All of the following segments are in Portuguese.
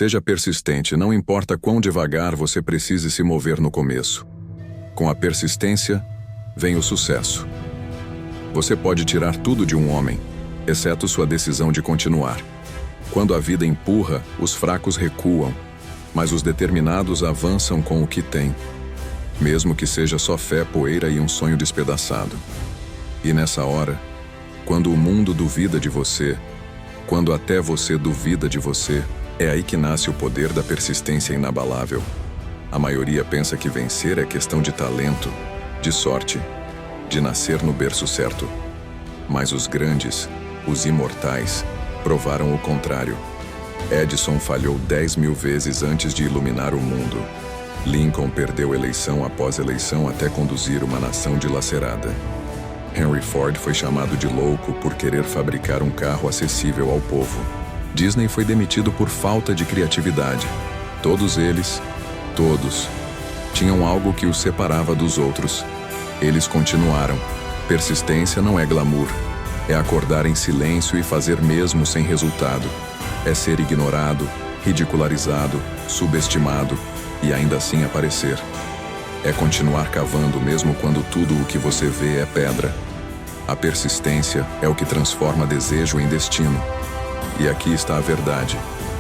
Seja persistente, não importa quão devagar você precise se mover no começo. Com a persistência, vem o sucesso. Você pode tirar tudo de um homem, exceto sua decisão de continuar. Quando a vida empurra, os fracos recuam, mas os determinados avançam com o que têm, mesmo que seja só fé, poeira e um sonho despedaçado. E nessa hora, quando o mundo duvida de você, quando até você duvida de você, é aí que nasce o poder da persistência inabalável. A maioria pensa que vencer é questão de talento, de sorte, de nascer no berço certo. Mas os grandes, os imortais, provaram o contrário. Edison falhou 10.000 vezes antes de iluminar o mundo. Lincoln perdeu eleição após eleição até conduzir uma nação dilacerada. Henry Ford foi chamado de louco por querer fabricar um carro acessível ao povo. Disney foi demitido por falta de criatividade. Todos eles, todos, tinham algo que os separava dos outros. Eles continuaram. Persistência não é glamour. É acordar em silêncio e fazer mesmo sem resultado. É ser ignorado, ridicularizado, subestimado e ainda assim aparecer. É continuar cavando mesmo quando tudo o que você vê é pedra. A persistência é o que transforma desejo em destino. E aqui está a verdade.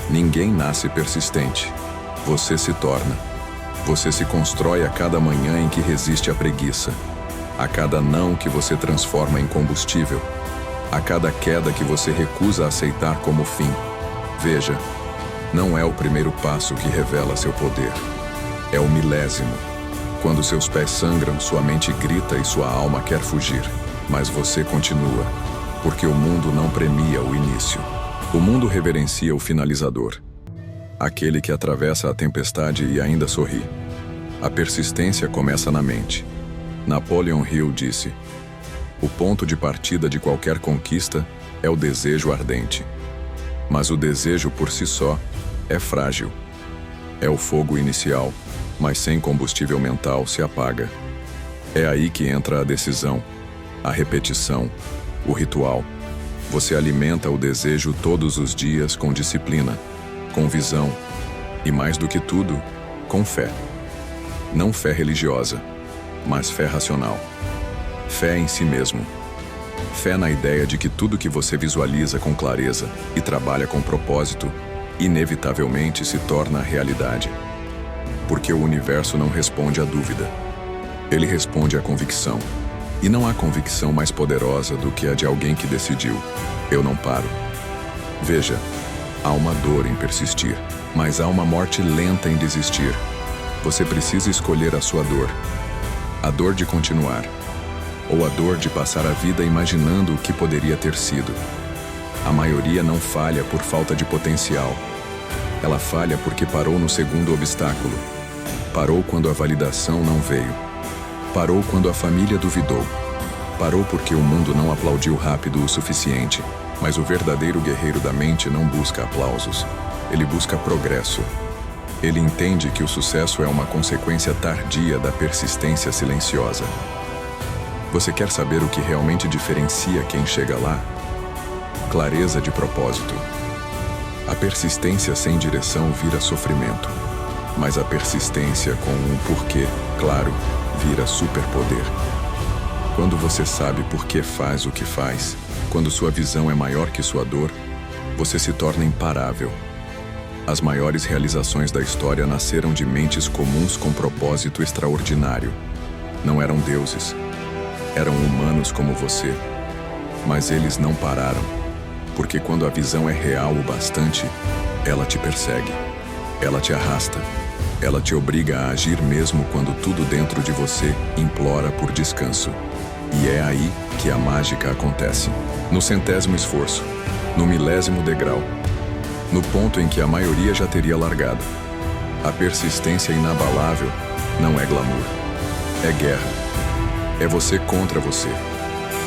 Ninguém nasce persistente. Você se torna. Você se constrói a cada manhã em que resiste à preguiça. A cada não que você transforma em combustível. A cada queda que você recusa aceitar como fim. Veja, não é o primeiro passo que revela seu poder. É o milésimo. Quando seus pés sangram, sua mente grita e sua alma quer fugir. Mas você continua, porque o mundo não premia o início. O mundo reverencia o finalizador. Aquele que atravessa a tempestade e ainda sorri. A persistência começa na mente. Napoleon Hill disse: o ponto de partida de qualquer conquista é o desejo ardente. Mas o desejo por si só é frágil. É o fogo inicial, mas sem combustível mental se apaga. É aí que entra a decisão, a repetição, o ritual. Você alimenta o desejo todos os dias com disciplina, com visão e, mais do que tudo, com fé. Não fé religiosa, mas fé racional. Fé em si mesmo. Fé na ideia de que tudo que você visualiza com clareza e trabalha com propósito, inevitavelmente se torna realidade. Porque o universo não responde à dúvida. Ele responde à convicção. E não há convicção mais poderosa do que a de alguém que decidiu: eu não paro. Veja, há uma dor em persistir, mas há uma morte lenta em desistir. Você precisa escolher a sua dor. A dor de continuar, ou a dor de passar a vida imaginando o que poderia ter sido. A maioria não falha por falta de potencial. Ela falha porque parou no segundo obstáculo. Parou quando a validação não veio. Parou quando a família duvidou. Parou porque o mundo não aplaudiu rápido o suficiente. Mas o verdadeiro guerreiro da mente não busca aplausos. Ele busca progresso. Ele entende que o sucesso é uma consequência tardia da persistência silenciosa. Você quer saber o que realmente diferencia quem chega lá? Clareza de propósito. A persistência sem direção vira sofrimento. Mas a persistência com um porquê, claro, vira superpoder. Quando você sabe por que faz o que faz, quando sua visão é maior que sua dor, você se torna imparável. As maiores realizações da história nasceram de mentes comuns com propósito extraordinário. Não eram deuses. Eram humanos como você. Mas eles não pararam. Porque quando a visão é real o bastante, ela te persegue. Ela te arrasta. Ela te obriga a agir mesmo quando tudo dentro de você implora por descanso. E é aí que a mágica acontece. No 100º esforço. No 1000º degrau. No ponto em que a maioria já teria largado. A persistência inabalável não é glamour. É guerra. É você contra você.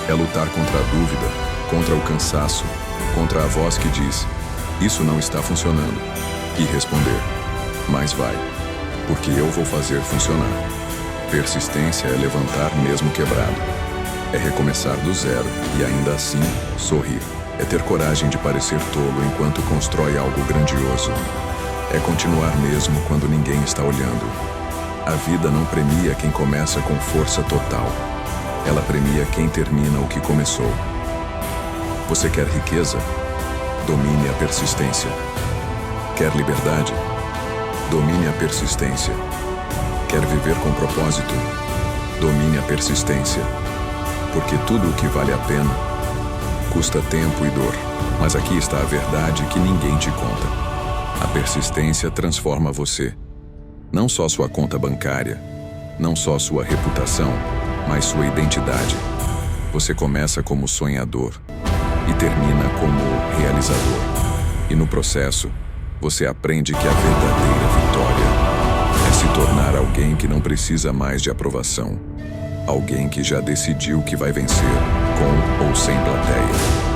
É lutar contra a dúvida, contra o cansaço, contra a voz que diz: isso não está funcionando. E responder: mas vai, porque eu vou fazer funcionar. Persistência é levantar mesmo quebrado. É recomeçar do zero e ainda assim sorrir. É ter coragem de parecer tolo enquanto constrói algo grandioso. É continuar mesmo quando ninguém está olhando. A vida não premia quem começa com força total. Ela premia quem termina o que começou. Você quer riqueza? Domine a persistência. Quer liberdade? Domine a persistência. Quer viver com propósito? Domine a persistência. Porque tudo o que vale a pena custa tempo e dor. Mas aqui está a verdade que ninguém te conta. A persistência transforma você. Não só sua conta bancária, não só sua reputação, mas sua identidade. Você começa como sonhador e termina como realizador. E no processo, você aprende que a verdadeira vitória é se tornar alguém que não precisa mais de aprovação. Alguém que já decidiu que vai vencer, com ou sem plateia.